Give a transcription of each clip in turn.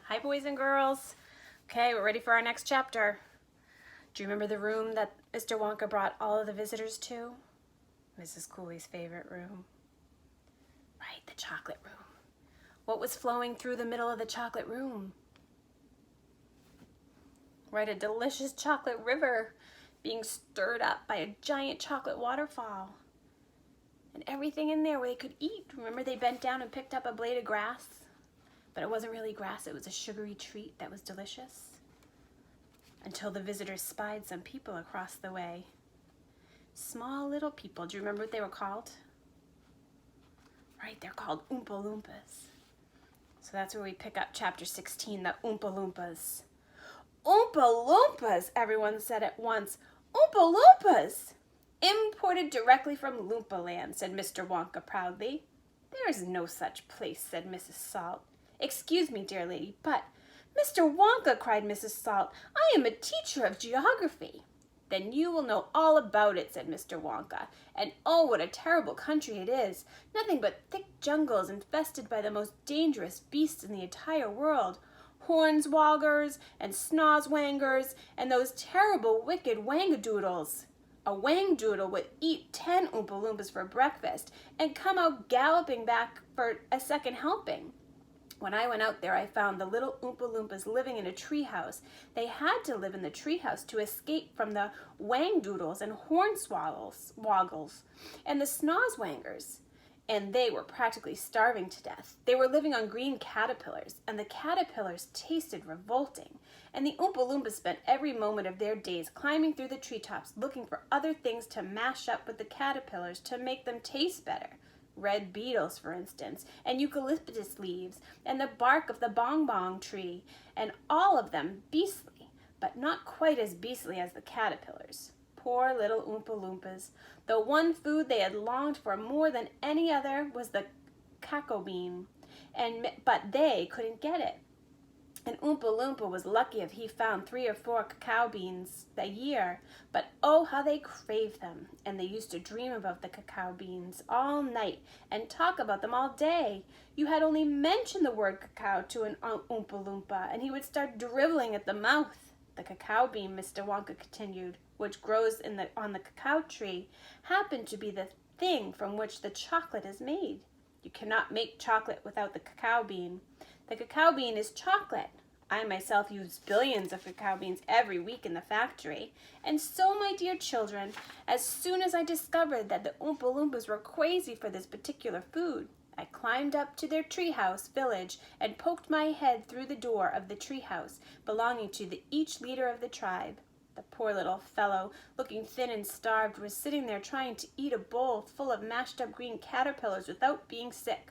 Hi, boys and girls. Okay, we're ready for our next chapter. Do you remember the room that Mr. Wonka brought all of the visitors to? Mrs. Cooley's favorite room. Right, the chocolate room. What was flowing through the middle of the chocolate room? Right, a delicious chocolate river being stirred up by a giant chocolate waterfall. And everything in there where they could eat. Remember they bent down and picked up a blade of grass? But it wasn't really grass, it was a sugary treat that was delicious. Until the visitors spied some people across the way. Small little people. Do you remember what they were called? Right, they're called Oompa-Loompas. So that's where we pick up chapter 16, the Oompa-Loompas. Oompa-Loompas, everyone said at once. Oompa-Loompas! Imported directly from Loompa Land, said Mr. Wonka proudly. There is no such place, said Mrs. Salt. Excuse me, dear lady, but Mr. Wonka, cried Mrs. Salt, I am a teacher of geography. Then you will know all about it, said Mr. Wonka. And oh, what a terrible country it is. Nothing but thick jungles infested by the most dangerous beasts in the entire world. Hornswoggers and snozwangers and those terrible wicked wangadoodles. A wangdoodle would eat 10 Oompa-Loompas for breakfast and come out galloping back for a second helping. When I went out there, I found the little Oompa-Loompas living in a treehouse. They had to live in the treehouse to escape from the wangdoodles and hornswoggles and the snozwangers. And they were practically starving to death. They were living on green caterpillars, and the caterpillars tasted revolting. And the Oompa-Loompas spent every moment of their days climbing through the treetops looking for other things to mash up with the caterpillars to make them taste better. Red beetles, for instance, and eucalyptus leaves, and the bark of the bong-bong tree, and all of them beastly, but not quite as beastly as the caterpillars. Poor little Oompa-Loompas. The one food they had longed for more than any other was the cacao bean, but they couldn't get it. An Oompa-Loompa was lucky if he found 3 or 4 cacao beans a year, but oh, how they craved them. And they used to dream about the cacao beans all night and talk about them all day. You had only mentioned the word cacao to an Oompa-Loompa, and he would start dribbling at the mouth. The cacao bean, Mr. Wonka continued, which grows on the cacao tree, happened to be the thing from which the chocolate is made. You cannot make chocolate without the cacao bean. The cacao bean is chocolate. I myself use billions of cacao beans every week in the factory. And so, my dear children, as soon as I discovered that the Oompa-Loompas were crazy for this particular food, I climbed up to their treehouse village and poked my head through the door of the treehouse belonging to each leader of the tribe. The poor little fellow, looking thin and starved, was sitting there trying to eat a bowl full of mashed up green caterpillars without being sick.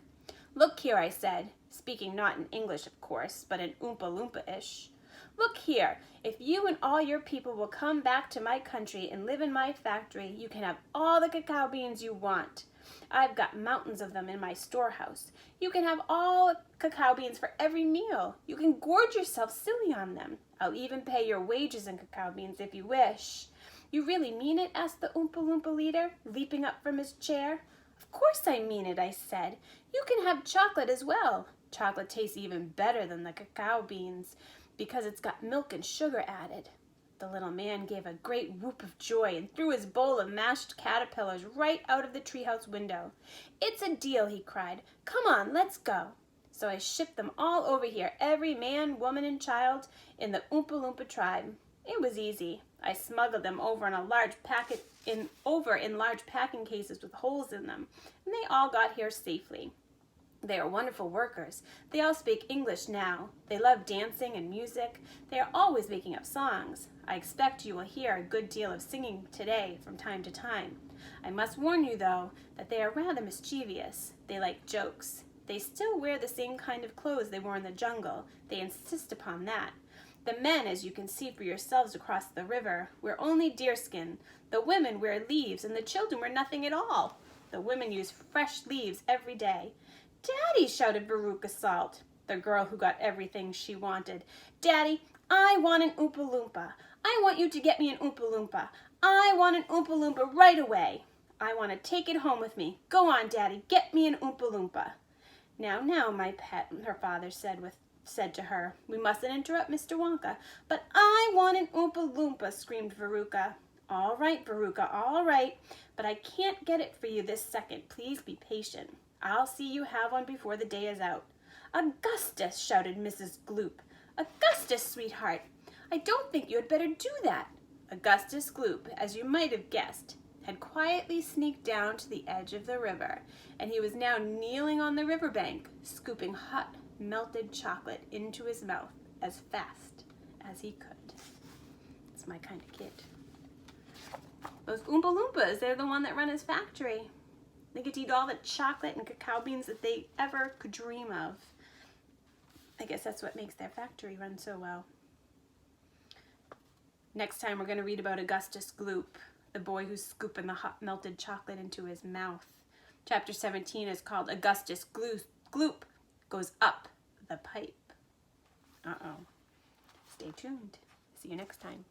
Look here, I said, speaking not in English, of course, but in Oompa-Loompa-ish. Look here, if you and all your people will come back to my country and live in my factory, you can have all the cacao beans you want. I've got mountains of them in my storehouse. You can have all cacao beans for every meal. You can gorge yourself silly on them. I'll even pay your wages in cacao beans if you wish. You really mean it? Asked the Oompa-Loompa leader, leaping up from his chair. Of course I mean it, I said. You can have chocolate as well. Chocolate tastes even better than the cacao beans because it's got milk and sugar added. The little man gave a great whoop of joy and threw his bowl of mashed caterpillars right out of the treehouse window. It's a deal, he cried. Come on, let's go. So I shipped them all over here, every man, woman, and child in the Oompa-Loompa tribe. It was easy. I smuggled them over in large packing cases with holes in them, and they all got here safely. They are wonderful workers. They all speak English now. They love dancing and music. They are always making up songs. I expect you will hear a good deal of singing today from time to time. I must warn you, though, that they are rather mischievous. They like jokes. They still wear the same kind of clothes they wore in the jungle. They insist upon that. The men, as you can see for yourselves across the river, wear only deerskin. The women wear leaves, and the children wear nothing at all. The women use fresh leaves every day. Daddy, shouted Veruca Salt, the girl who got everything she wanted. Daddy, I want an Oompa-Loompa. I want you to get me an Oompa-Loompa. I want an Oompa-Loompa right away. I want to take it home with me. Go on, Daddy, get me an Oompa-Loompa. Now, my pet, her father said with said to her, "We mustn't interrupt Mr. Wonka." "But I want an Oompa-Loompa," screamed Veruca. "All right, Veruca, all right, but I can't get it for you this second. Please be patient. I'll see you have one before the day is out." "Augustus!" shouted Mrs. Gloop. "Augustus, sweetheart, I don't think you had better do that." Augustus Gloop, as you might have guessed, had quietly sneaked down to the edge of the river, and he was now kneeling on the riverbank, scooping hot, melted chocolate into his mouth as fast as he could. It's my kind of kid. Those Oompa-Loompas, they're the one that run his factory. They get to eat all the chocolate and cacao beans that they ever could dream of. I guess that's what makes their factory run so well. Next time we're going to read about Augustus Gloop, the boy who's scooping the hot melted chocolate into his mouth. Chapter 17 is called Augustus Gloop Goes Up the Pipe. Uh-oh. Stay tuned. See you next time.